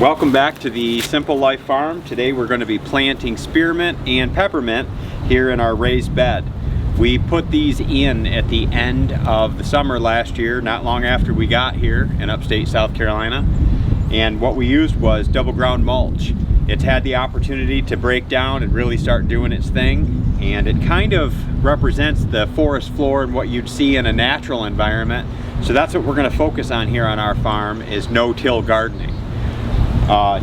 Welcome back to the Simple Life Farm. Today we're going to be planting spearmint and peppermint here in our raised bed. We put these in at the end of the summer last year, not long after we got here in upstate South Carolina. And what we used was double ground mulch. It's had the opportunity to break down and really start doing its thing. And it kind of represents the forest floor and what you'd see in a natural environment. So that's what we're going to focus on here on our farm, is no-till gardening.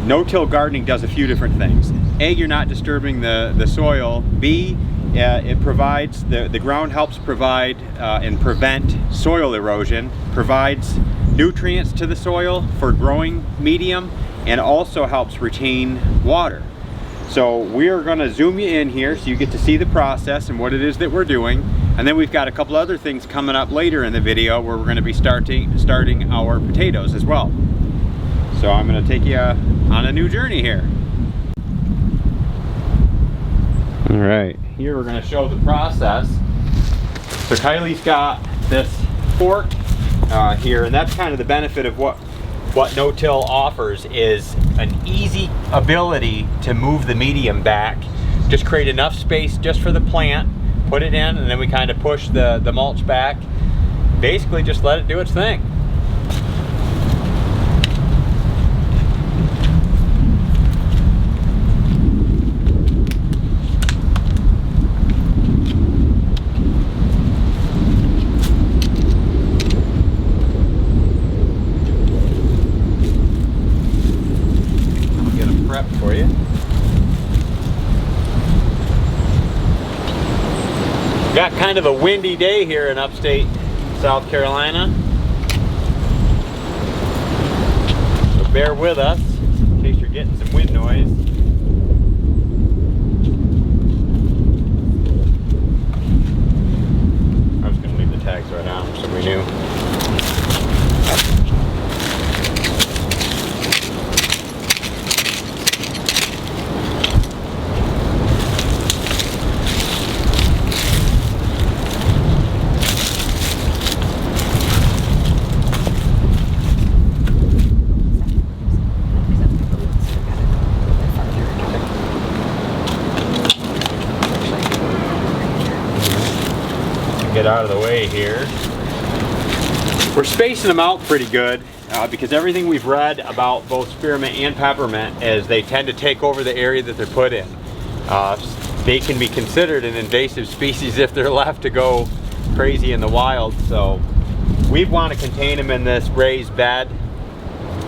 No-till gardening does a few different things. A, you're not disturbing the soil. B, it provides, the ground helps provide and prevent soil erosion, provides nutrients to the soil for growing medium, and also helps retain water. So we are going to zoom you in here so you get to see the process and what it is that we're doing. And then we've got a couple other things coming up later in the video where we're going to be starting our potatoes as well. So I'm going to take you on a new journey here. All right, here we're going to show the process. So Kylie's got this fork here, and that's kind of the benefit of what no-till offers, is an easy ability to move the medium back. Just create enough space just for the plant, put it in, and then we kind of push the mulch back. Basically just let it do its thing. For you. Got kind of a windy day here in upstate South Carolina, so bear with us in case you're getting some wind noise. I was going to leave the tags right on so we knew. Get out of the way here. We're spacing them out pretty good because everything we've read about both spearmint and peppermint is they tend to take over the area that they're put in. They can be considered an invasive species if they're left to go crazy in the wild. So we want to contain them in this raised bed.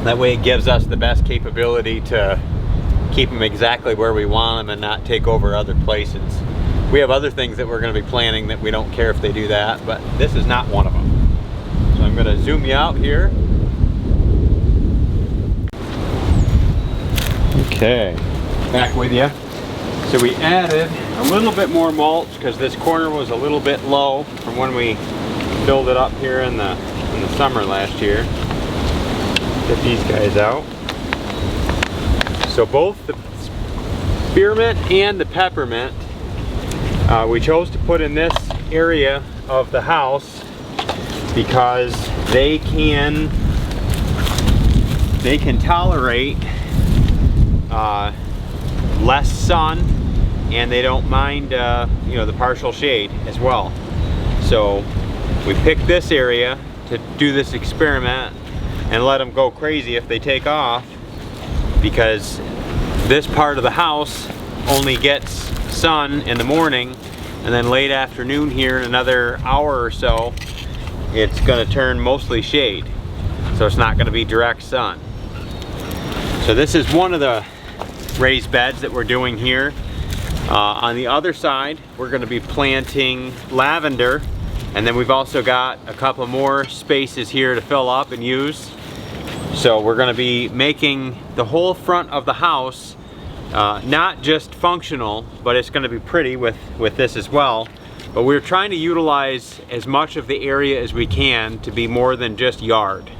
That way it gives us the best capability to keep them exactly where we want them and not take over other places. We have other things that we're going to be planting that we don't care if they do that, but this is not one of them. So I'm going to zoom you out here. Okay, back with you. So we added a little bit more mulch because this corner was a little bit low from when we filled it up here in the summer last year. Get these guys out. So both the spearmint and the peppermint we chose to put in this area of the house because they can tolerate less sun, and they don't mind the partial shade as well. So we picked this area to do this experiment and let them go crazy if they take off, because this part of the house only gets sun in the morning, and then late afternoon here in another hour or so it's going to turn mostly shade, so it's not going to be direct sun. So this is one of the raised beds that we're doing here. On the other side we're going to be planting lavender, and then we've also got a couple more spaces here to fill up and use. So we're going to be making the whole front of the house not just functional, but it's going to be pretty with this as well. But we're trying to utilize as much of the area as we can to be more than just yard.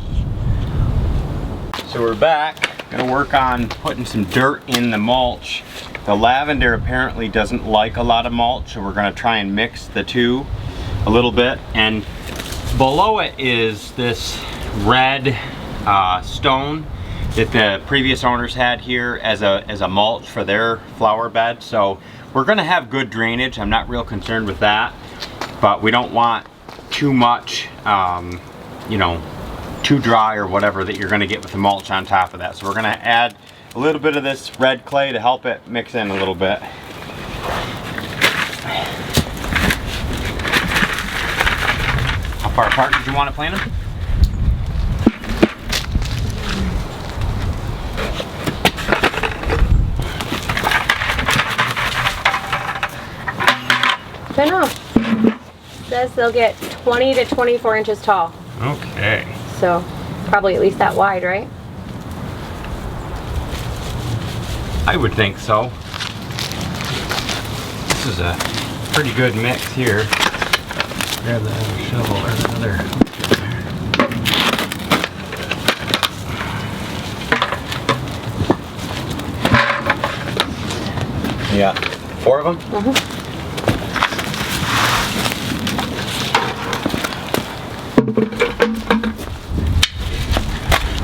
So we're back, going to work on putting some dirt in the mulch. The lavender apparently doesn't like a lot of mulch, so we're going to try and mix the two a little bit. And below it is this red stone that the previous owners had here as a mulch for their flower bed. So we're gonna have good drainage. I'm not real concerned with that, but we don't want too much, you know, too dry or whatever that you're gonna get with the mulch on top of that. So we're gonna add a little bit of this red clay to help it mix in a little bit. How far apart did you want to plant them? I don't know. It says they'll get 20 to 24 inches tall. Okay. So probably at least that wide, right? I would think so. This is a pretty good mix here. Grab that other shovel or the other. Yeah, 4 of them? Mm-hmm.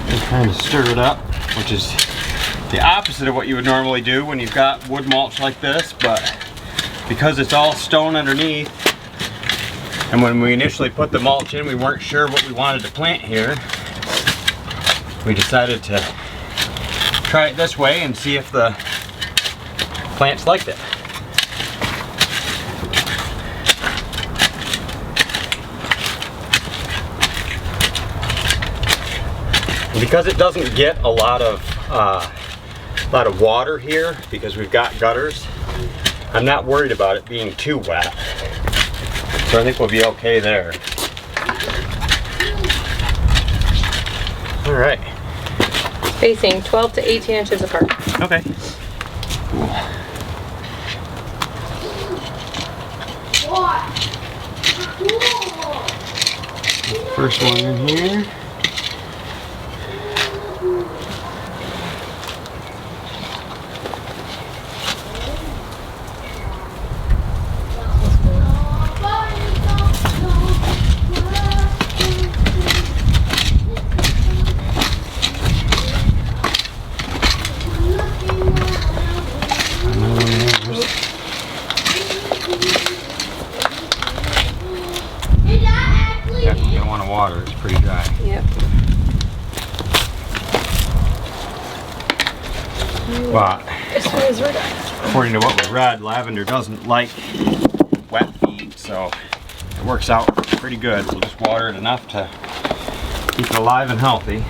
And kind of stir it up, which is the opposite of what you would normally do when you've got wood mulch like this, but because it's all stone underneath, and when we initially put the mulch in, we weren't sure what we wanted to plant here. We decided to try it this way and see if the plants liked it. And because it doesn't get a lot of water here, because we've got gutters, I'm not worried about it being too wet. So I think we'll be okay there. All right. Spacing 12 to 18 inches apart. Okay. Cool. First one in here. Water, it's pretty dry. Yep. But This one is red. according to what we read, lavender doesn't like wet feet, so it works out pretty good. We'll just water it enough to keep it alive and healthy.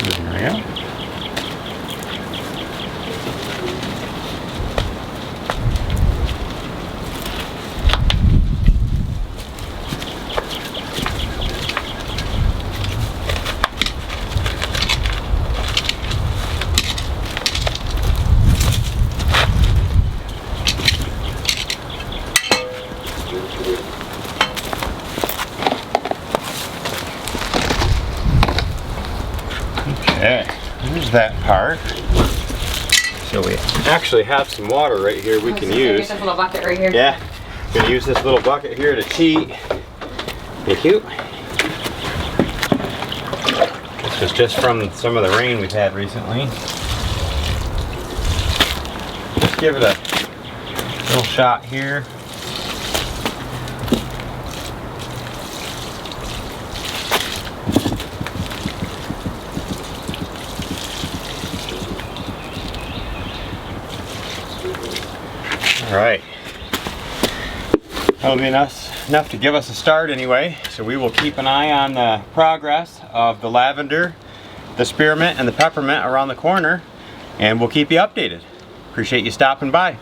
There we go. Okay, there's that part. So we actually have some water right here we can use. This little bucket right here. Yeah, we're gonna use this little bucket here to cheat. Thank you. This was just from some of the rain we've had recently. Just give it a little shot here. All right, that'll be enough to give us a start anyway. So we will keep an eye on the progress of the lavender, the spearmint, and the peppermint around the corner, and we'll keep you updated. Appreciate you stopping by.